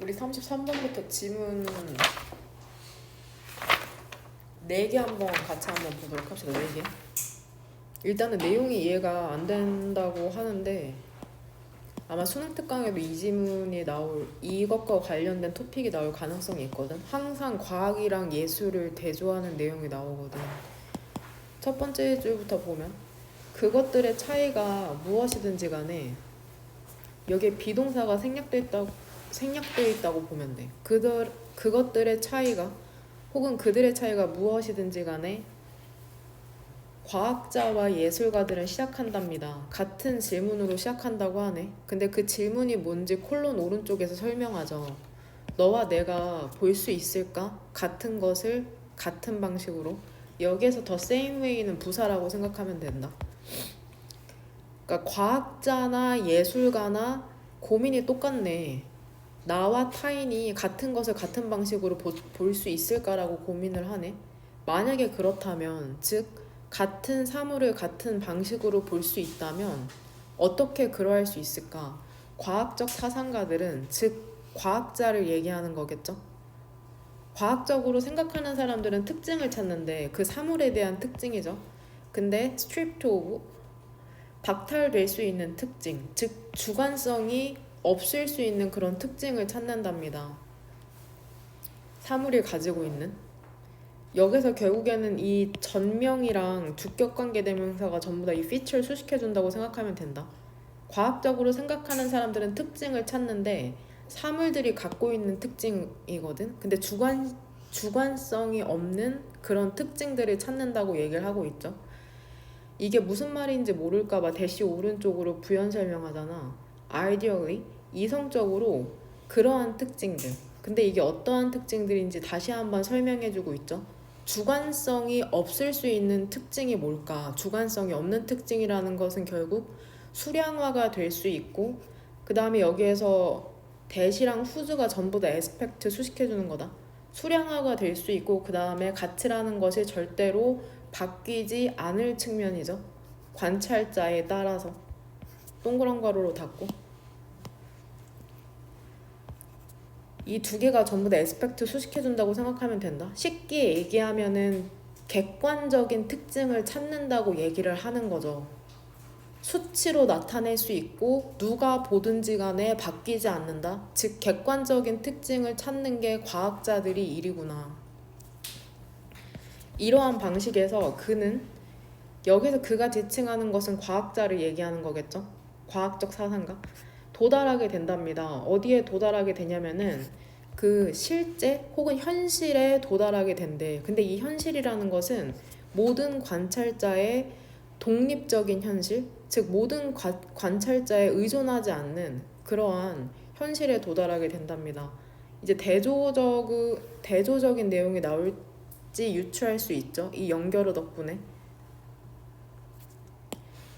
우리 33번부터 지문 4개 같이 한번 보도록 합시다. 4개. 일단은 내용이 이해가 안 된다고 하는데 아마 수능 특강에도 이 지문이 이것과 관련된 토픽이 나올 가능성이 있거든. 항상 과학이랑 예술을 대조하는 내용이 나오거든. 첫 번째 줄부터 보면 그것들의 차이가 무엇이든지 간에 여기에 비동사가 생략되어 있다고 보면 돼. 그것들의 차이가 혹은 그들의 차이가 무엇이든지 간에 과학자와 예술가들은 시작한답니다. 같은 질문으로 시작한다고 하네. 근데 그 질문이 뭔지 콜론 오른쪽에서 설명하죠. 너와 내가 볼 수 있을까? 같은 것을 같은 방식으로. 여기에서 the same way는 부사라고 생각하면 된다. 그러니까 과학자나 예술가나 고민이 똑같네. 나와 타인이 같은 것을 같은 방식으로 볼 수 있을까라고 고민을 하네. 만약에 그렇다면, 즉 같은 사물을 같은 방식으로 볼 수 있다면 어떻게 그러할 수 있을까? 과학적 사상가들은, 즉 과학자를 얘기하는 거겠죠. 과학적으로 생각하는 사람들은 특징을 찾는데 그 사물에 대한 특징이죠. 근데 stripped of, 박탈될 수 있는 특징, 즉 주관성이 없을 수 있는 그런 특징을 찾는답니다. 사물이 가지고 있는. 여기서 결국에는 이 전명이랑 주격관계 대명사가 전부 다 이 feature를 수식해준다고 생각하면 된다. 과학적으로 생각하는 사람들은 특징을 찾는데 사물들이 갖고 있는 특징이거든. 근데 주관성이 없는 그런 특징들을 찾는다고 얘기를 하고 있죠. 이게 무슨 말인지 모를까봐 대시 오른쪽으로 부연 설명하잖아. Ideally, 이성적으로 그러한 특징들. 근데 이게 어떠한 특징들인지 다시 한번 설명해주고 있죠. 주관성이 없을 수 있는 특징이 뭘까? 주관성이 없는 특징이라는 것은 결국 수량화가 될 수 있고, 그 다음에 여기에서 대시랑 후즈가 전부 다 에스펙트 수식해주는 거다. 수량화가 될 수 있고, 그 다음에 가치라는 것이 절대로 바뀌지 않을 측면이죠. 관찰자에 따라서. 동그란 가로로 닫고. 이 두 개가 전부 다 에스펙트 수식해준다고 생각하면 된다. 쉽게 얘기하면은 객관적인 특징을 찾는다고 얘기를 하는 거죠. 수치로 나타낼 수 있고 누가 보든지 간에 바뀌지 않는다. 즉 객관적인 특징을 찾는 게 과학자들이 일이구나. 이러한 방식에서 그는, 여기서 그가 지칭하는 것은 과학자를 얘기하는 거겠죠. 과학적 사상가. 도달하게 된답니다. 어디에 도달하게 되냐면은 그 실제 혹은 현실에 도달하게 된대. 근데 이 현실이라는 것은 모든 관찰자의 독립적인 현실, 즉 모든 관찰자에 의존하지 않는 그러한 현실에 도달하게 된답니다. 이제 대조적인 내용이 나올지 유추할 수 있죠. 이 연결어 덕분에.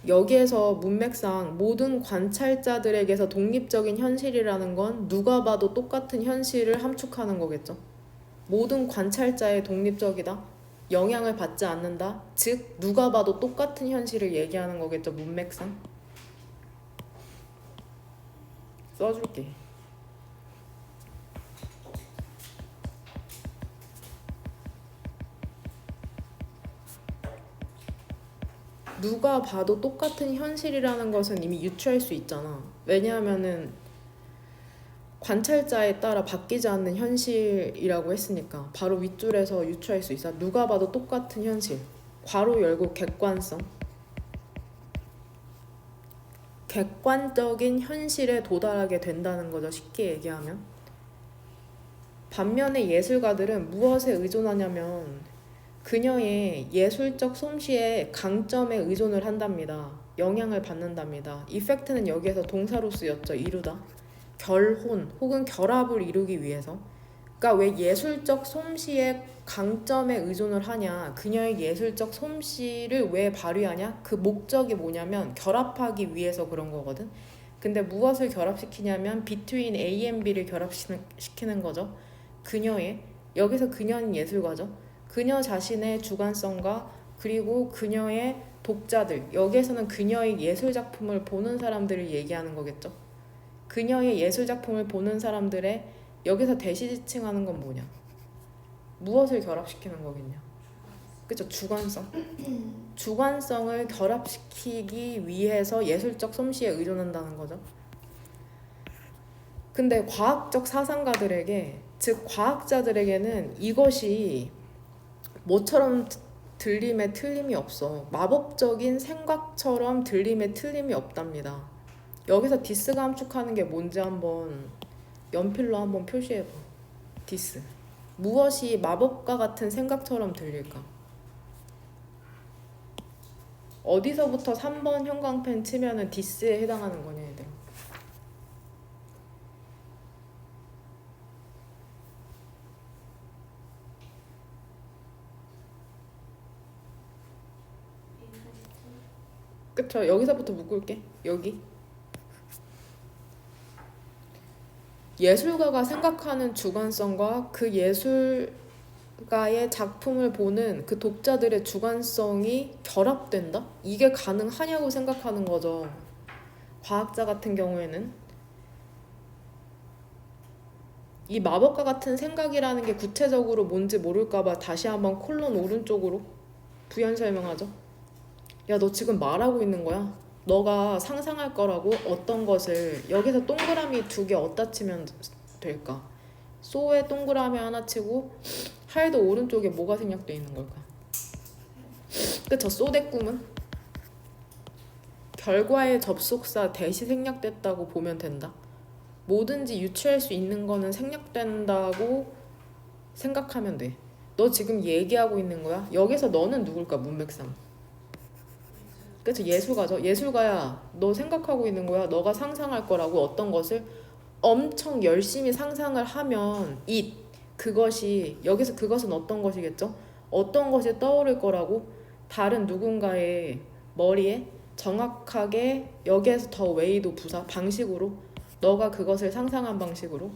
여기에서 문맥상 모든 관찰자들에게서 독립적인 현실이라는 건 누가 봐도 똑같은 현실을 함축하는 거겠죠. 모든 관찰자의 독립적이다. 영향을 받지 않는다. 즉 누가 봐도 똑같은 현실을 얘기하는 거겠죠. 문맥상. 써줄게. 누가 봐도 똑같은 현실이라는 것은 이미 유추할 수 있잖아. 왜냐하면은 관찰자에 따라 바뀌지 않는 현실이라고 했으니까 바로 윗줄에서 유추할 수 있어. 누가 봐도 똑같은 현실. 괄호 열고 객관성. 객관적인 현실에 도달하게 된다는 거죠. 쉽게 얘기하면. 반면에 예술가들은 무엇에 의존하냐면 그녀의 예술적 솜씨의 강점에 의존을 한답니다. 영향을 받는답니다. 이펙트는 여기에서 동사로 쓰였죠. 이루다. 결혼 혹은 결합을 이루기 위해서. 그러니까 왜 예술적 솜씨의 강점에 의존을 하냐, 그녀의 예술적 솜씨를 왜 발휘하냐, 그 목적이 뭐냐면 결합하기 위해서 그런 거거든. 근데 무엇을 결합시키냐면 between A and B를 결합시키는 거죠. 여기서 그녀는 예술가죠. 그녀 자신의 주관성과 그리고 그녀의 독자들, 여기에서는 그녀의 예술작품을 보는 사람들을 얘기하는 거겠죠. 그녀의 예술작품을 보는 사람들의 여기서 대시지칭하는 건 뭐냐? 무엇을 결합시키는 거겠냐? 그쵸? 주관성. 주관성을 결합시키기 위해서 예술적 솜씨에 의존한다는 거죠. 근데 과학적 사상가들에게, 즉 과학자들에게는 이것이 뭐처럼 들림에 틀림이 없어. 마법적인 생각처럼 들림에 틀림이 없답니다. 여기서 디스가 함축하는 게 뭔지 한번 연필로 한번 표시해봐. 디스. 무엇이 마법과 같은 생각처럼 들릴까? 어디서부터 3번 형광펜 치면은 디스에 해당하는 거냐, 얘들아? 그쵸? 여기서부터 묶을게. 여기. 예술가가 생각하는 주관성과 그 예술가의 작품을 보는 그 독자들의 주관성이 결합된다? 이게 가능하냐고 생각하는 거죠. 과학자 같은 경우에는. 이 마법과 같은 생각이라는 게 구체적으로 뭔지 모를까봐 다시 한번 콜론 오른쪽으로 부연 설명하죠. 야, 너 지금 말하고 있는 거야? 너가 상상할 거라고 어떤 것을, 여기서 동그라미 2개 어디다 치면 될까? 소에 동그라미 하나 치고 하이도 오른쪽에 뭐가 생략되어 있는 걸까? 그쵸? 소대 꿈은 결과의 접속사 대시 생략됐다고 보면 된다. 뭐든지 유추할 수 있는 거는 생략된다고 생각하면 돼. 너 지금 얘기하고 있는 거야? 여기서 너는 누굴까? 문맥상. 그치? 예술가죠. 예술가야, 너 생각하고 있는 거야? 너가 상상할 거라고 어떤 것을 엄청 열심히 상상을 하면 그것이, 여기서 그것은 어떤 것이겠죠? 어떤 것이 떠오를 거라고 다른 누군가의 머리에 정확하게 여기에서 더 웨이도 부사 방식으로 너가 그것을 상상한 방식으로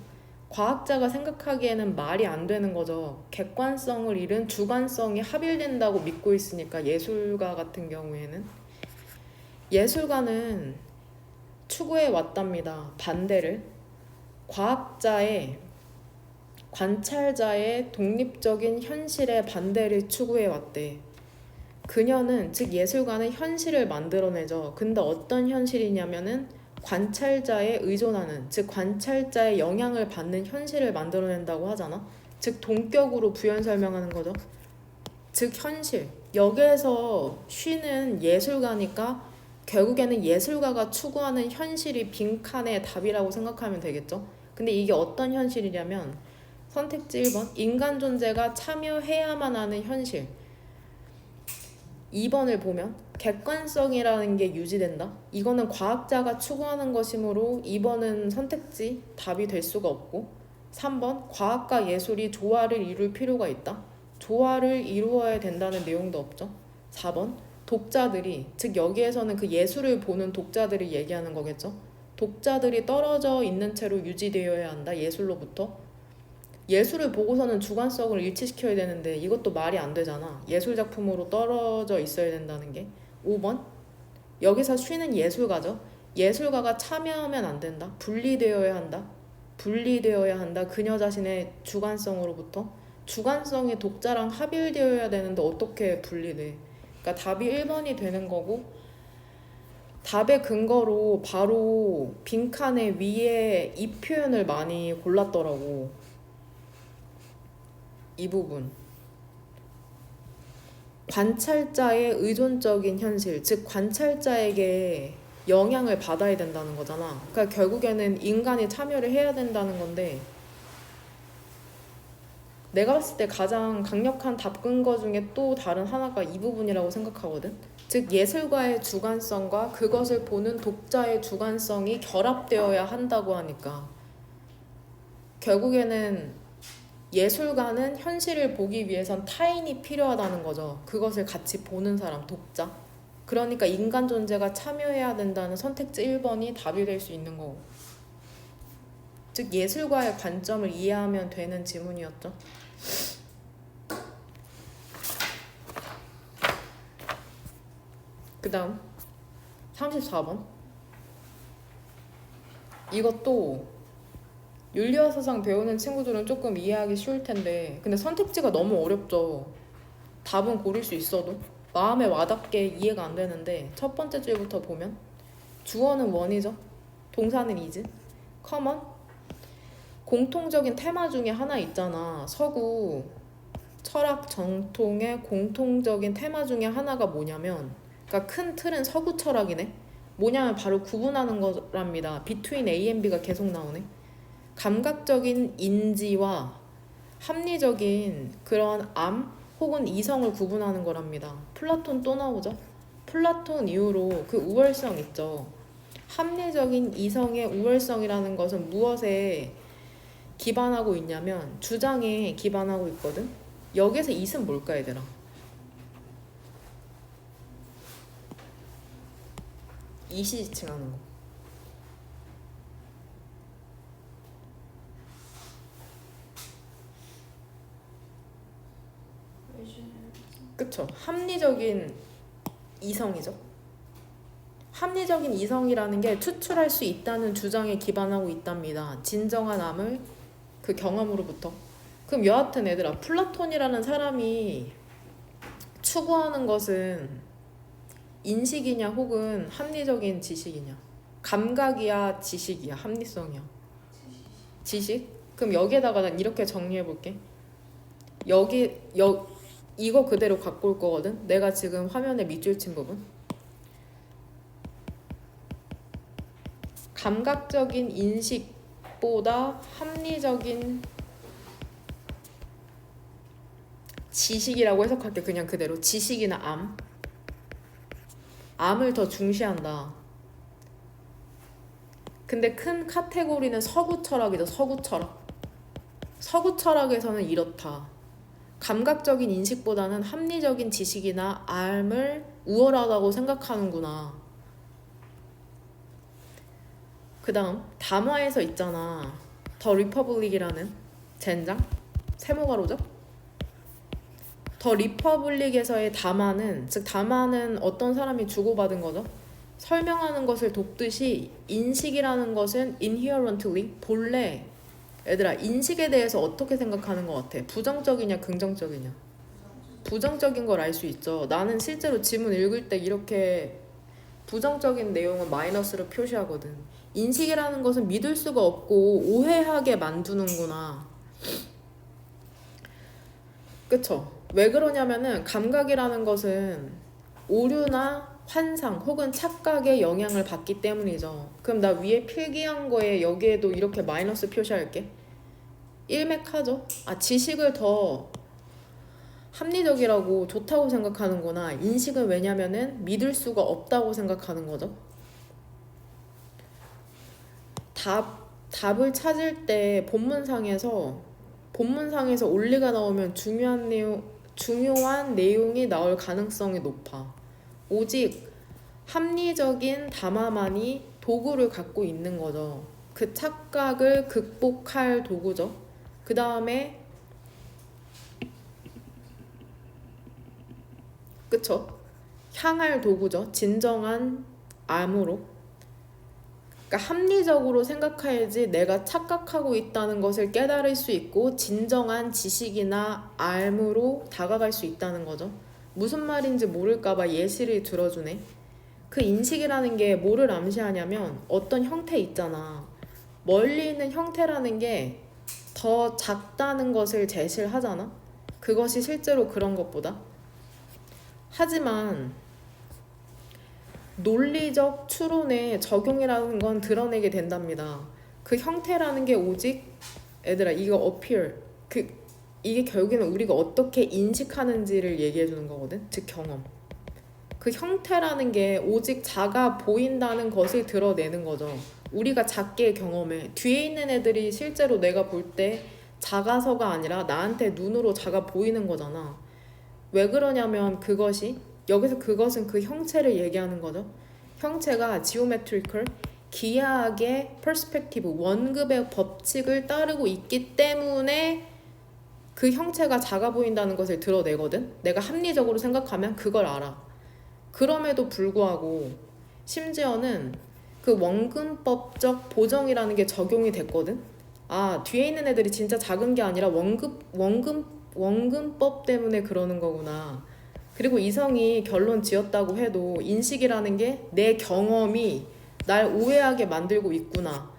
과학자가 생각하기에는 말이 안 되는 거죠. 객관성을 잃은 주관성이 합일된다고 믿고 있으니까. 예술가 같은 경우에는 예술가는 추구해 왔답니다. 반대를. 과학자의, 관찰자의 독립적인 현실의 반대를 추구해 왔대. 그녀는, 즉 예술가는 현실을 만들어내죠. 근데 어떤 현실이냐면은 관찰자에 의존하는, 즉 관찰자의 영향을 받는 현실을 만들어낸다고 하잖아. 즉 동격으로 부연 설명하는 거죠. 즉 현실. 여기에서 쉬는 예술가니까 결국에는 예술가가 추구하는 현실이 빈칸의 답이라고 생각하면 되겠죠. 근데 이게 어떤 현실이냐면 선택지 1번 인간 존재가 참여해야만 하는 현실. 2번을 보면 객관성이라는 게 유지된다. 이거는 과학자가 추구하는 것이므로 2번은 선택지 답이 될 수가 없고, 3번 과학과 예술이 조화를 이룰 필요가 있다. 조화를 이루어야 된다는 내용도 없죠. 4번 독자들이, 즉 여기에서는 그 예술을 보는 독자들이 얘기하는 거겠죠. 독자들이 떨어져 있는 채로 유지되어야 한다. 예술로부터. 예술을 보고서는 주관성을 일치시켜야 되는데 이것도 말이 안 되잖아. 예술 작품으로 떨어져 있어야 된다는 게. 5번 여기서 쉬는 예술가죠. 예술가가 참여하면 안 된다. 분리되어야 한다. 분리되어야 한다. 그녀 자신의 주관성으로부터. 주관성이 독자랑 합일되어야 되는데 어떻게 분리돼? 그러니까 답이 1번이 되는 거고, 답의 근거로 바로 빈칸에 위에 이 표현을 많이 골랐더라고. 이 부분. 관찰자의 의존적인 현실, 즉 관찰자에게 영향을 받아야 된다는 거잖아. 그러니까 결국에는 인간이 참여를 해야 된다는 건데, 내가 봤을 때 가장 강력한 답 근거 중에 또 다른 하나가 이 부분이라고 생각하거든. 즉 예술가의 주관성과 그것을 보는 독자의 주관성이 결합되어야 한다고 하니까 결국에는 예술가는 현실을 보기 위해선 타인이 필요하다는 거죠. 그것을 같이 보는 사람, 독자. 그러니까 인간 존재가 참여해야 된다는 선택지 1번이 답이 될 수 있는 거고. 즉 예술가의 관점을 이해하면 되는 지문이었죠. 그 다음 34번. 이것도 윤리와 사상 배우는 친구들은 조금 이해하기 쉬울 텐데 근데 선택지가 너무 어렵죠. 답은 고를 수 있어도 마음에 와닿게 이해가 안 되는데 첫 번째 줄부터 보면 주어는 원이죠. 동사는 is. common. 공통적인 테마 중에 하나 있잖아. 서구 철학 정통의 공통적인 테마 중에 하나가 뭐냐면 그러니까 큰 틀은 서구 철학이네. 뭐냐면 바로 구분하는 거랍니다. between A and B가 계속 나오네. 감각적인 인지와 합리적인 그런 암 혹은 이성을 구분하는 거랍니다. 플라톤 또 나오죠. 플라톤 이후로 그 우월성 있죠. 합리적인 이성의 우월성이라는 것은 무엇에 기반하고 있냐면 주장에 기반하고 있거든. 여기서 it은 뭘까 얘들아? it이 지칭하는 거. 그쵸. 합리적인 이성이죠. 합리적인 이성이라는 게 추출할 수 있다는 주장에 기반하고 있답니다. 진정한 암을 그 경험으로부터. 그럼 여하튼 얘들아, 플라톤이라는 사람이 추구하는 것은 인식이냐 혹은 합리적인 지식이냐? 감각이야 지식이야 합리성이야? 지식? 그럼 여기에다가 난 이렇게 정리해 볼게. 이거 그대로 갖고 올 거거든. 내가 지금 화면에 밑줄 친 부분. 감각적인 인식보다 합리적인 지식이라고 해석할게. 그냥 그대로 지식이나 암을 더 중시한다. 근데 큰 카테고리는 서구 철학이죠. 서구 철학. 서구 철학에서는 이렇다. 감각적인 인식보다는 합리적인 지식이나 암을 우월하다고 생각하는구나. 그 다음 담화에서 있잖아. 더 리퍼블릭이라는 젠장? 세모가로죠? 더 리퍼블릭에서의 담화는 즉 담화는 어떤 사람이 주고받은 거죠? 설명하는 것을 돕듯이 인식이라는 것은 inherently 본래 얘들아 인식에 대해서 어떻게 생각하는 것 같아? 부정적이냐 긍정적이냐? 부정적인 걸 알 수 있죠. 나는 실제로 지문 읽을 때 이렇게 부정적인 내용은 마이너스로 표시하거든. 인식이라는 것은 믿을 수가 없고 오해하게 만드는구나. 그쵸? 왜 그러냐면은 감각이라는 것은 오류나 환상 혹은 착각의 영향을 받기 때문이죠. 그럼 나 위에 필기한 거에 여기에도 이렇게 마이너스 표시할게. 일맥하죠? 지식을 더 합리적이라고 좋다고 생각하는구나. 인식은 왜냐면은 믿을 수가 없다고 생각하는 거죠. 답을 찾을 때 본문상에서 온리가 나오면 중요한 내용이 나올 가능성이 높아. 오직 합리적인 담화만이 도구를 갖고 있는 거죠. 그 착각을 극복할 도구죠. 그 다음에 그쵸? 향할 도구죠. 진정한 암으로. 그러니까 합리적으로 생각해야지 내가 착각하고 있다는 것을 깨달을 수 있고 진정한 지식이나 암으로 다가갈 수 있다는 거죠. 무슨 말인지 모를까봐 예시를 들어주네. 그 인식이라는 게 뭐를 암시하냐면 어떤 형태 있잖아. 멀리 있는 형태라는 게 더 작다는 것을 제시를 하잖아. 그것이 실제로 그런 것보다. 하지만 논리적 추론의 적용이라는 건 드러내게 된답니다. 그 형태라는 게 오직 얘들아 이거 appear 이게 결국에는 우리가 어떻게 인식하는지를 얘기해 주는 거거든. 즉 경험. 그 형태라는 게 오직 작아 보인다는 것을 드러내는 거죠. 우리가 작게 경험해. 뒤에 있는 애들이 실제로 내가 볼 때 작아서가 아니라 나한테 눈으로 작아 보이는 거잖아. 왜 그러냐면 여기서 그것은 그 형체를 얘기하는 거죠. 형체가 geometrical, 기하학의 perspective, 원급의 법칙을 따르고 있기 때문에 그 형체가 작아 보인다는 것을 드러내거든. 내가 합리적으로 생각하면 그걸 알아. 그럼에도 불구하고 심지어는 그 원근법적 보정이라는 게 적용이 됐거든. 뒤에 있는 애들이 진짜 작은 게 아니라 원근법 때문에 그러는 거구나. 그리고 이성이 결론 지었다고 해도 인식이라는 게 내 경험이 날 오해하게 만들고 있구나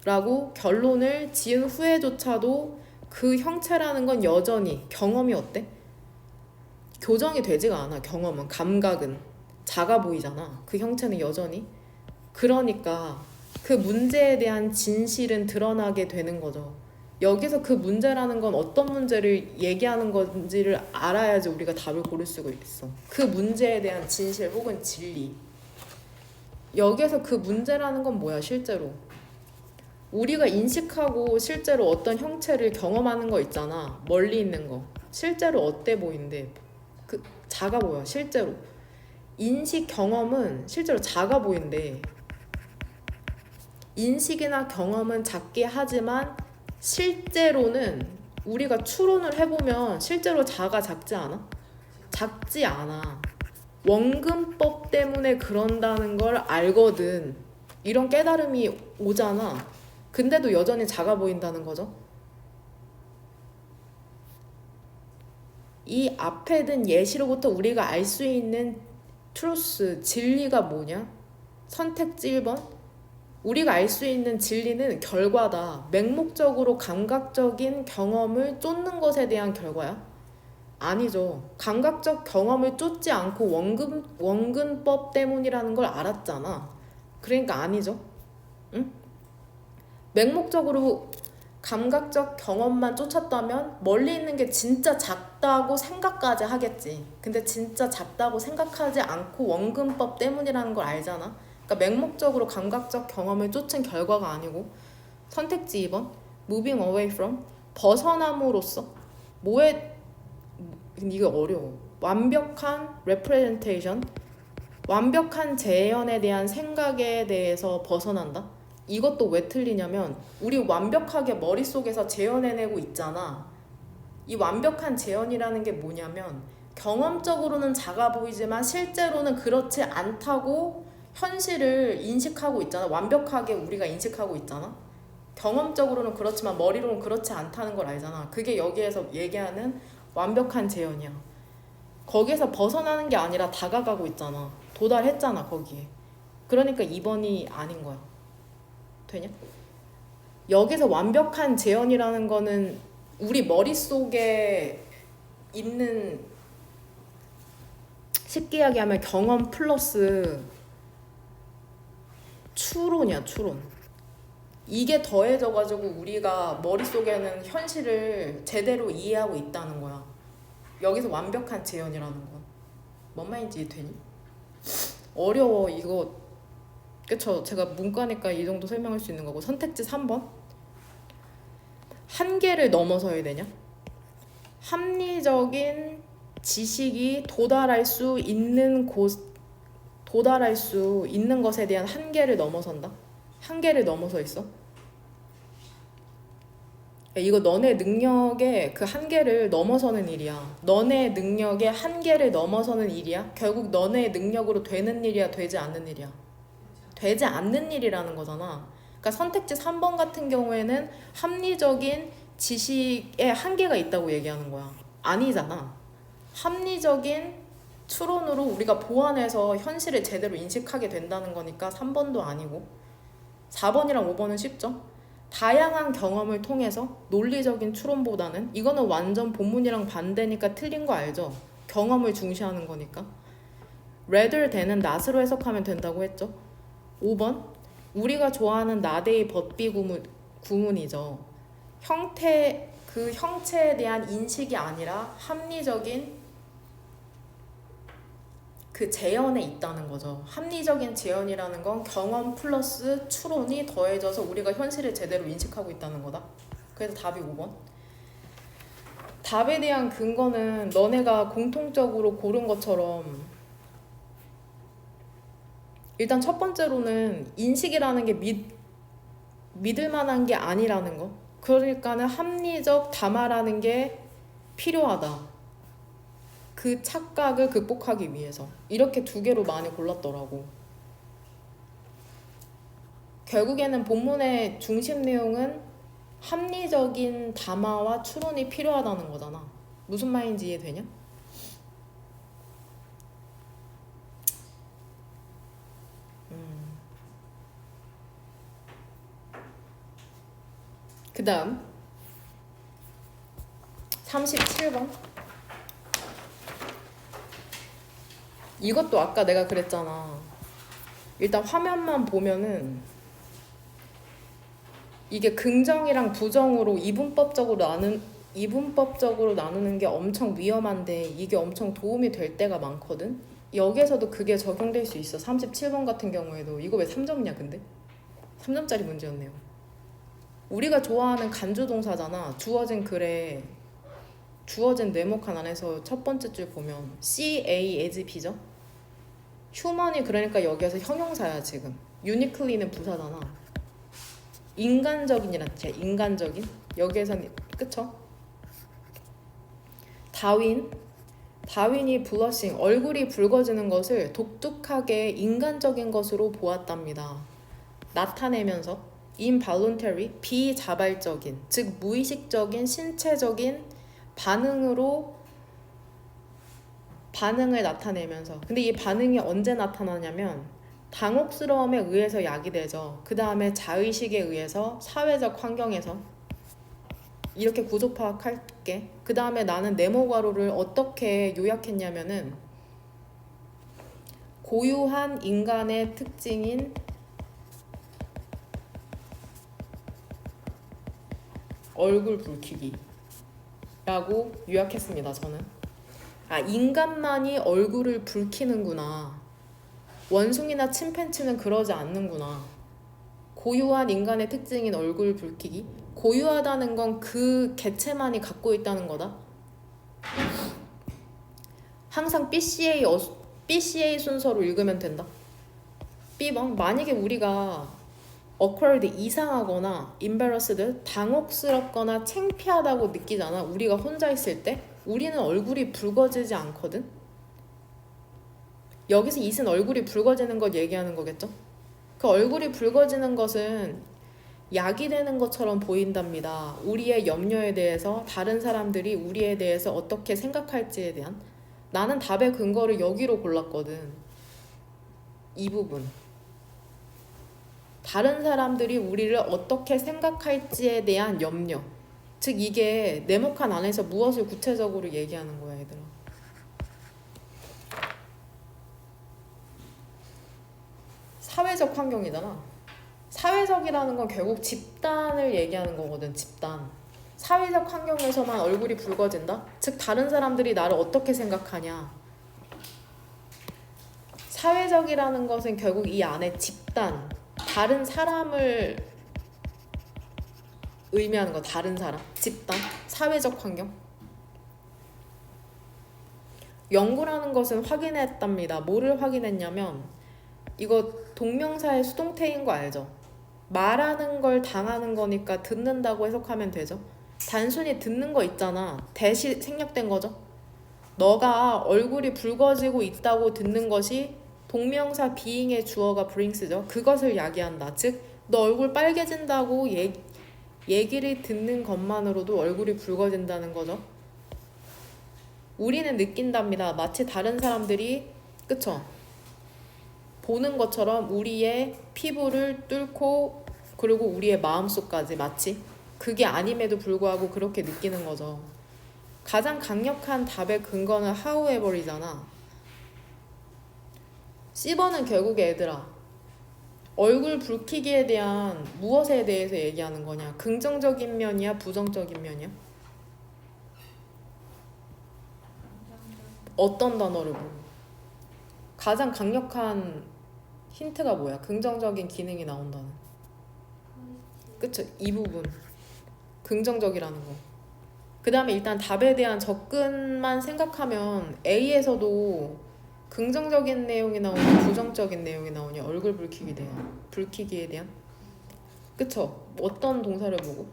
라고 결론을 지은 후에조차도 그 형체라는 건 여전히 경험이 어때? 교정이 되지가 않아. 경험은, 감각은 작아 보이잖아. 그 형체는 여전히. 그러니까 그 문제에 대한 진실은 드러나게 되는 거죠. 여기서 그 문제라는 건 어떤 문제를 얘기하는 건지를 알아야지 우리가 답을 고를 수가 있어. 그 문제에 대한 진실 혹은 진리. 여기서 그 문제라는 건 뭐야 실제로? 우리가 인식하고 실제로 어떤 형체를 경험하는 거 있잖아. 멀리 있는 거. 실제로 어때 보이는데 그 작아 보여 실제로. 인식 경험은 실제로 작아 보이는데 인식이나 경험은 작게 하지만 실제로는 우리가 추론을 해보면 실제로 작지 않아? 작지 않아. 원근법 때문에 그런다는 걸 알거든. 이런 깨달음이 오잖아. 근데도 여전히 작아 보인다는 거죠. 이 앞에 든 예시로부터 우리가 알 수 있는 트루스, 진리가 뭐냐? 선택지 1번. 우리가 알 수 있는 진리는 결과다. 맹목적으로 감각적인 경험을 쫓는 것에 대한 결과야? 아니죠. 감각적 경험을 쫓지 않고 원근법 때문이라는 걸 알았잖아. 그러니까 아니죠. 응? 맹목적으로 감각적 경험만 쫓았다면 멀리 있는 게 진짜 작다고 생각까지 하겠지. 근데 진짜 작다고 생각하지 않고 원근법 때문이라는 걸 알잖아. 그러니까 맹목적으로 감각적 경험을 쫓은 결과가 아니고. 선택지 2번 moving away from, 벗어남으로써. 뭐에, 이게 어려워. 완벽한 representation, 완벽한 재현에 대한 생각에 대해서 벗어난다. 이것도 왜 틀리냐면 우리 완벽하게 머릿속에서 재현해내고 있잖아. 이 완벽한 재현이라는 게 뭐냐면 경험적으로는 작아 보이지만 실제로는 그렇지 않다고 현실을 인식하고 있잖아. 완벽하게 우리가 인식하고 있잖아. 경험적으로는 그렇지만 머리로는 그렇지 않다는 걸 알잖아. 그게 여기에서 얘기하는 완벽한 재현이야. 거기에서 벗어나는 게 아니라 다가가고 있잖아. 도달했잖아 거기에. 그러니까 2번이 아닌 거야. 되냐? 여기서 완벽한 재현이라는 거는 우리 머릿속에 있는, 쉽게 이야기하면 경험 플러스 추론이야. 추론. 이게 더해져가지고 우리가 머릿속에는 현실을 제대로 이해하고 있다는 거야. 여기서 완벽한 재현이라는 건 뭔 말인지 되니? 어려워 이거. 그쵸? 제가 문과니까 이 정도 설명할 수 있는 거고. 선택지 3번 한계를 넘어서야 되냐? 합리적인 지식이 도달할 수 있는 것에 대한 한계를 넘어선다? 한계를 넘어서 있어? 이거 너네 능력의 그 한계를 넘어서는 일이야. 너네 능력의 한계를 넘어서는 일이야. 결국 너네 능력으로 되는 일이야, 되지 않는 일이야? 되지 않는 일이라는 거잖아. 그러니까 선택지 3번 같은 경우에는 합리적인 지식에 한계가 있다고 얘기하는 거야. 아니잖아. 합리적인 추론으로 우리가 보완해서 현실을 제대로 인식하게 된다는 거니까 3번도 아니고. 4번이랑 5번은 쉽죠? 다양한 경험을 통해서 논리적인 추론보다는, 이거는 완전 본문이랑 반대니까 틀린 거 알죠? 경험을 중시하는 거니까. rather than은 not으로 해석하면 된다고 했죠? 5번 우리가 좋아하는 나대의 벗비 구문이죠. 그 형체에 대한 인식이 아니라 합리적인 그 재현에 있다는 거죠. 합리적인 재현이라는 건 경험 플러스 추론이 더해져서 우리가 현실을 제대로 인식하고 있다는 거다. 그래서 답이 5번. 답에 대한 근거는 너네가 공통적으로 고른 것처럼 일단 첫 번째로는 인식이라는 게 믿을 만한 게 아니라는 거. 그러니까는 합리적 담화라는 게 필요하다. 그 착각을 극복하기 위해서. 이렇게 두 개로 많이 골랐더라고. 결국에는 본문의 중심 내용은 합리적인 담화와 추론이 필요하다는 거잖아. 무슨 말인지 이해되냐? 그 다음 37번. 이것도 아까 내가 그랬잖아. 일단 화면만 보면은 이게 긍정이랑 부정으로 이분법적으로 나누는 게 엄청 위험한데 이게 엄청 도움이 될 때가 많거든. 여기에서도 그게 적용될 수 있어. 37번 같은 경우에도. 이거 왜 3점이냐 근데? 3점짜리 문제였네요. 우리가 좋아하는 간주동사잖아. 주어진 글에 주어진 네모칸 안에서 첫 번째 줄 보면 C, A, as, B죠? 휴먼이 그러니까 여기에서 형용사야 지금. 유니클리는 부사잖아. 인간적인이란 뜻이야. 인간적인. 여기에서는 그쵸? 다윈이 블러싱, 얼굴이 붉어지는 것을 독특하게 인간적인 것으로 보았답니다. 나타내면서 involuntary, 비자발적인, 즉 무의식적인 신체적인 반응을 나타내면서. 근데 이 반응이 언제 나타나냐면 당혹스러움에 의해서 야기되죠. 그 다음에 자의식에 의해서, 사회적 환경에서. 이렇게 구조 파악할게. 그 다음에 나는 네모 괄호를 어떻게 요약했냐면은 고유한 인간의 특징인 얼굴 붉히기 라고 요약했습니다. 저는 인간만이 얼굴을 붉히는구나. 원숭이나 침팬치는 그러지 않는구나. 고유한 인간의 특징인 얼굴 붉히기. 고유하다는 건 그 개체만이 갖고 있다는 거다. 항상 BCA 순서로 읽으면 된다. B번, 만약에 우리가 awkward, 이상하거나 embarrassed, 당혹스럽거나 창피하다고 느끼잖아. 우리가 혼자 있을 때 우리는 얼굴이 붉어지지 않거든. 여기서 it은 얼굴이 붉어지는 걸 얘기하는 거겠죠. 그 얼굴이 붉어지는 것은 약이 되는 것처럼 보인답니다. 우리의 염려에 대해서, 다른 사람들이 우리에 대해서 어떻게 생각할지에 대한. 나는 답의 근거를 여기로 골랐거든. 이 부분. 다른 사람들이 우리를 어떻게 생각할지에 대한 염려. 즉 이게 네모칸 안에서 무엇을 구체적으로 얘기하는 거야, 얘들아. 사회적 환경이잖아. 사회적이라는 건 결국 집단을 얘기하는 거거든. 집단. 사회적 환경에서만 얼굴이 붉어진다? 즉 다른 사람들이 나를 어떻게 생각하냐. 사회적이라는 것은 결국 이 안에 집단, 다른 사람을 의미하는 거. 다른 사람, 집단, 사회적 환경. 연구라는 것은 확인했답니다. 뭐를 확인했냐면 이거 동명사의 수동태인 거 알죠? 말하는 걸 당하는 거니까 듣는다고 해석하면 되죠. 단순히 듣는 거 있잖아. 대시 생략된 거죠. 너가 얼굴이 붉어지고 있다고 듣는 것이 동명사 being의 주어가 brings죠. 그것을 야기한다. 즉 너 얼굴 빨개진다고 얘기를 듣는 것만으로도 얼굴이 붉어진다는 거죠. 우리는 느낀답니다. 마치 다른 사람들이 그쵸? 보는 것처럼 우리의 피부를 뚫고 그리고 우리의 마음속까지 마치 그게 아님에도 불구하고 그렇게 느끼는 거죠. 가장 강력한 답의 근거는 however이잖아. C번은 결국에 얘들아 얼굴 붉히기에 대한 무엇에 대해서 얘기하는 거냐. 긍정적인 면이야 부정적인 면이야? 어떤 단어를 보고 가장 강력한 힌트가 뭐야? 긍정적인 기능이 나온다는. 그쵸? 이 부분 긍정적이라는 거. 그 다음에 일단 답에 대한 접근만 생각하면 A에서도 긍정적인 내용이 나오냐 부정적인 내용이 나오냐. 얼굴 붉히기에 대한 그쵸? 어떤 동사를 보고?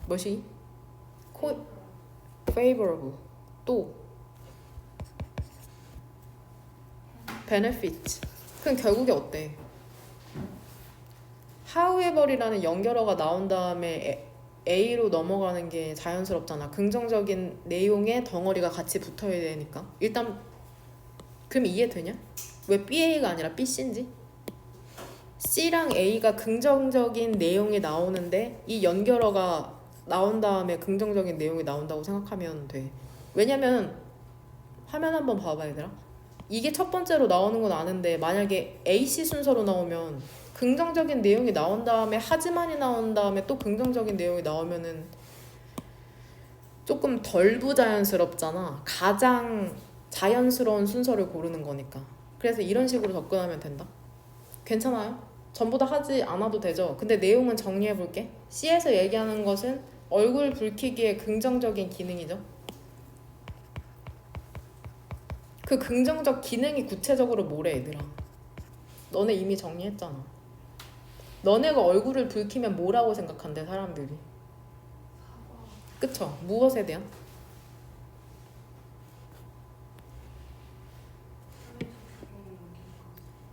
뭐시? favorable. 또 benefit. 그럼 결국에 어때? however이라는 연결어가 나온 다음에 A로 넘어가는 게 자연스럽잖아. 긍정적인 내용의 덩어리가 같이 붙어야 되니까. 일단 그럼 이해되냐? 왜 BA가 아니라 BC인지? C랑 A가 긍정적인 내용이 나오는데 이 연결어가 나온 다음에 긍정적인 내용이 나온다고 생각하면 돼. 왜냐면 화면 한번 봐봐 얘들아. 이게 첫 번째로 나오는 건 아는데 만약에 AC 순서로 나오면 긍정적인 내용이 나온 다음에 하지만이 나온 다음에 또 긍정적인 내용이 나오면은 조금 덜 부자연스럽잖아. 가장 자연스러운 순서를 고르는 거니까. 그래서 이런 식으로 접근하면 된다. 괜찮아요? 전부 다 하지 않아도 되죠. 근데 내용은 정리해 볼게. C에서 얘기하는 것은 얼굴 붉히기의 긍정적인 기능이죠. 그 긍정적 기능이 구체적으로 뭐래 얘들아. 너네 이미 정리했잖아. 너네가 얼굴을 붉히면 뭐라고 생각한대 사람들이. 그쵸? 무엇에 대한?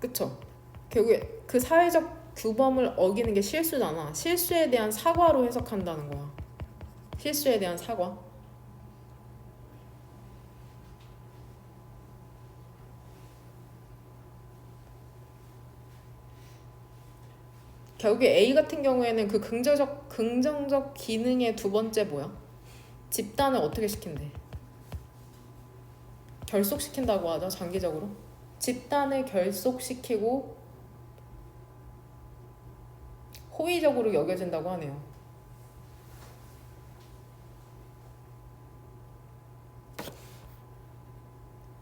그쵸? 결국에 그 사회적 규범을 어기는 게 실수잖아. 실수에 대한 사과로 해석한다는 거야. 실수에 대한 사과. 결국에 A 같은 경우에는 그 긍정적 기능의 두 번째 뭐야? 집단을 어떻게 시킨대? 결속시킨다고 하죠, 장기적으로. 집단을 결속시키고 호의적으로 여겨진다고 하네요.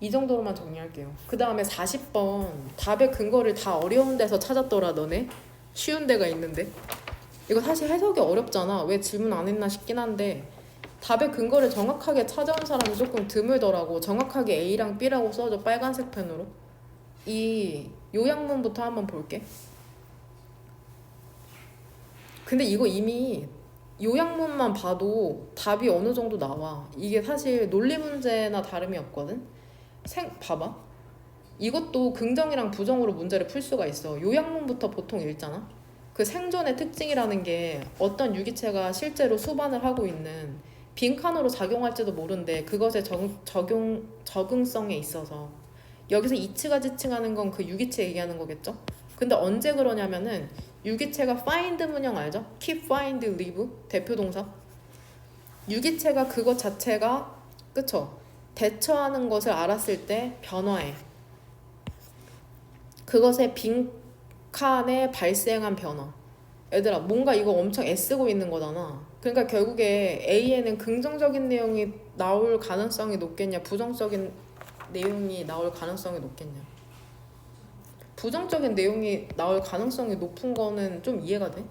이 정도로만 정리할게요. 그 다음에 40번 답의 근거를 다 어려운 데서 찾았더라 너네. 쉬운 데가 있는데 이거 사실 해석이 어렵잖아. 왜 질문 안 했나 싶긴 한데 답의 근거를 정확하게 찾아온 사람이 조금 드물더라고. 정확하게 A랑 B라고 써줘 빨간색 펜으로. 이 요약문부터 한번 볼게. 근데 이거 이미 요약문만 봐도 답이 어느 정도 나와. 이게 사실 논리 문제나 다름이 없거든. 봐봐. 이것도 긍정이랑 부정으로 문제를 풀 수가 있어. 요약문부터 보통 읽잖아. 그 생존의 특징이라는 게 어떤 유기체가 실제로 수반을 하고 있는 빈칸으로 작용할지도 모르는데 그것의 적응성에 있어서 여기서 이치가 지칭하는 건 그 유기체 얘기하는 거겠죠? 근데 언제 그러냐면은 유기체가 find 문형 알죠? keep, find, leave 대표 동사. 유기체가 그것 자체가 그쵸? 대처하는 것을 알았을 때 변화해. 그것의 빈칸에 발생한 변화. 얘들아 뭔가 이거 엄청 애쓰고 있는 거잖아. 그러니까 결국에 A에는 긍정적인 내용이 나올 가능성이 높겠냐 부정적인 내용이 나올 가능성이 높겠냐. 부정적인 내용이 나올 가능성이 높은 거는 좀 이해가 돼?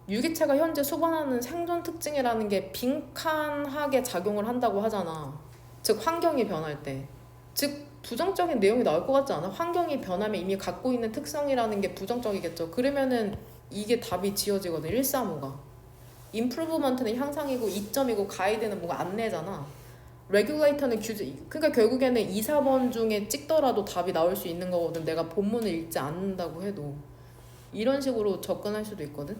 유기체가 현재 수반하는 생존 특징이라는 게 빈칸하게 작용을 한다고 하잖아. 즉 환경이 변할 때. 즉 부정적인 내용이 나올 것 같지 않아? 환경이 변하면 이미 갖고 있는 특성이라는 게 부정적이겠죠. 그러면은 이게 답이 지어지거든. 135가. 임프루브먼트는 향상이고 2점이고 가이드는 뭔가 안내잖아. 레귤레이터는 규제. 그러니까 결국에는 2, 4번 중에 찍더라도 답이 나올 수 있는 거거든. 내가 본문을 읽지 않는다고 해도. 이런 식으로 접근할 수도 있거든.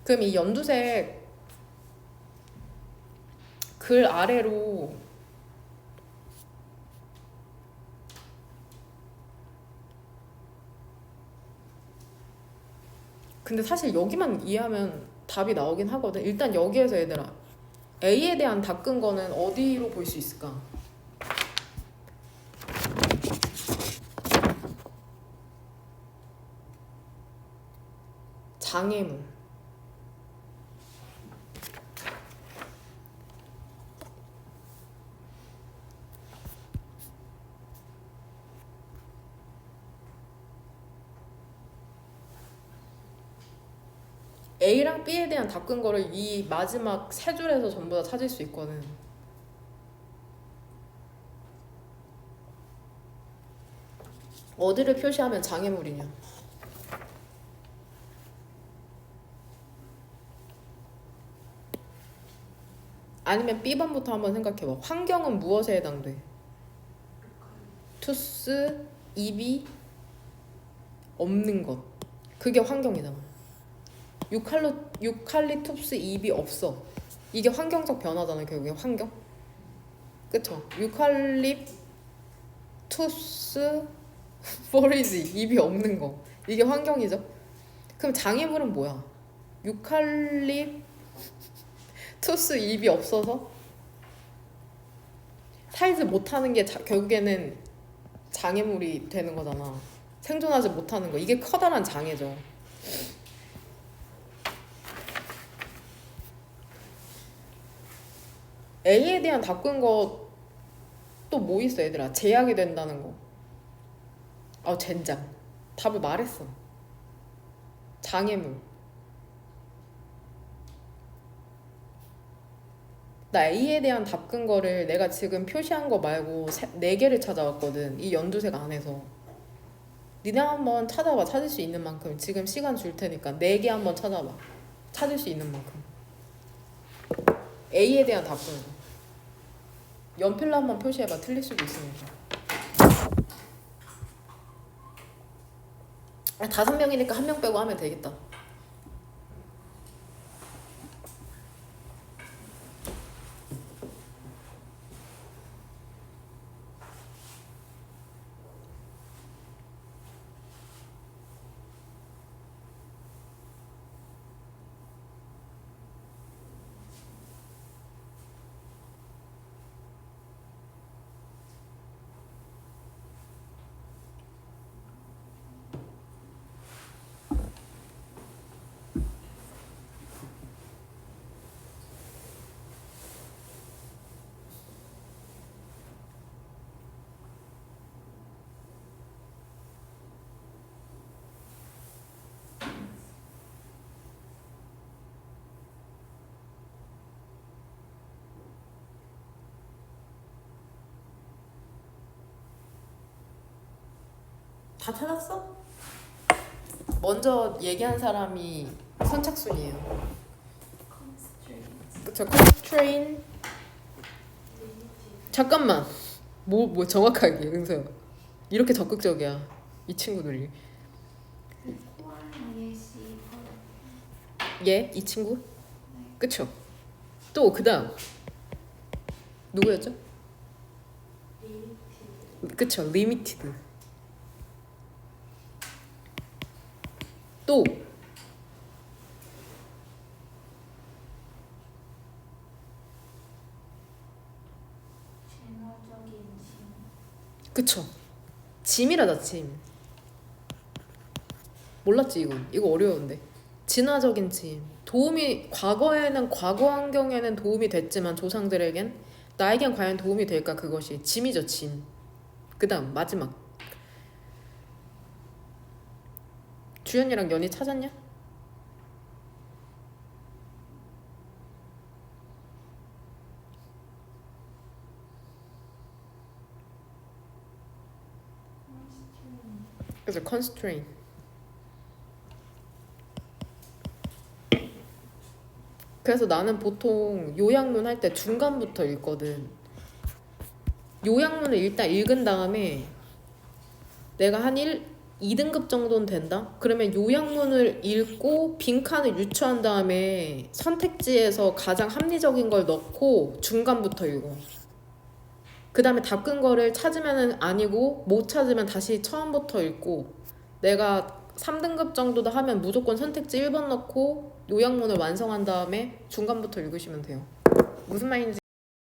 그럼 이 연두색 글 아래로 근데 사실 여기만 이해하면 답이 나오긴 하거든. 일단 여기에서 얘들아 A에 대한 다 끈 거는 어디로 볼 수 있을까? 장애물. A랑 B에 대한 다 끈 거를 이 마지막 세 줄에서 전부 다 찾을 수 있거든. 어디를 표시하면 장애물이냐? 아니면 B번부터 한번 생각해봐. 환경은 무엇에 해당돼? 투스 잎이 없는 것. 그게 환경이잖아. 유칼리투스 잎이 없어. 이게 환경적 변화잖아. 결국에 환경. 그쵸? 유칼립투스 포리지 잎이 없는 거. 이게 환경이죠. 그럼 장애물은 뭐야? 유칼립투스 잎이 없어서 살지 못하는 게 결국에는 장애물이 되는 거잖아. 생존하지 못하는 거. 이게 커다란 장애죠. A에 대한 답근 거 또 뭐 있어 얘들아? 제약이 된다는 거. 젠장. 답을 말했어. 장애물. 나 A에 대한 답근 거를 내가 지금 표시한 거 말고 4개를 찾아왔거든. 이 연두색 안에서. 니네 한번 찾아봐. 찾을 수 있는 만큼. 지금 시간 줄 테니까 4개 한번 찾아봐. 찾을 수 있는 만큼. A에 대한 답근 거. 연필로 한번 표시해봐. 틀릴 수도 있으니까. 5명이니까 1명 빼고 하면 되겠다. 다 찾았어? 먼저 얘기한 사람이 선착순이에요. 그쵸? constraint. 잠깐만. 뭐 정확하게 은서야. 이렇게 적극적이야 이 친구들이. 얘? 이 친구? 그쵸? 또 그다음 누구였죠? 그쵸? limited. 또 그쵸? 짐이라다 짐. 몰랐지 이건. 이거 어려운데. 진화적인 짐. 도움이 과거에는 과거 환경에는 도움이 됐지만 조상들에겐 나에겐 과연 도움이 될까 그것이 짐이죠 짐. 그다음 마지막. 주연이랑 연희 찾았냐? 그래서 constraint. 그래서 나는 보통 요약문 할 때 중간부터 읽거든. 요약문을 일단 읽은 다음에 내가 한 2등급 정도는 된다? 그러면 요약문을 읽고 빈칸을 유추한 다음에 선택지에서 가장 합리적인 걸 넣고 중간부터 읽어. 그 다음에 답근 거를 찾으면 아니고 못 찾으면 다시 처음부터 읽고, 내가 3등급 정도도 하면 무조건 선택지 1번 넣고 요약문을 완성한 다음에 중간부터 읽으시면 돼요. 무슨 말인지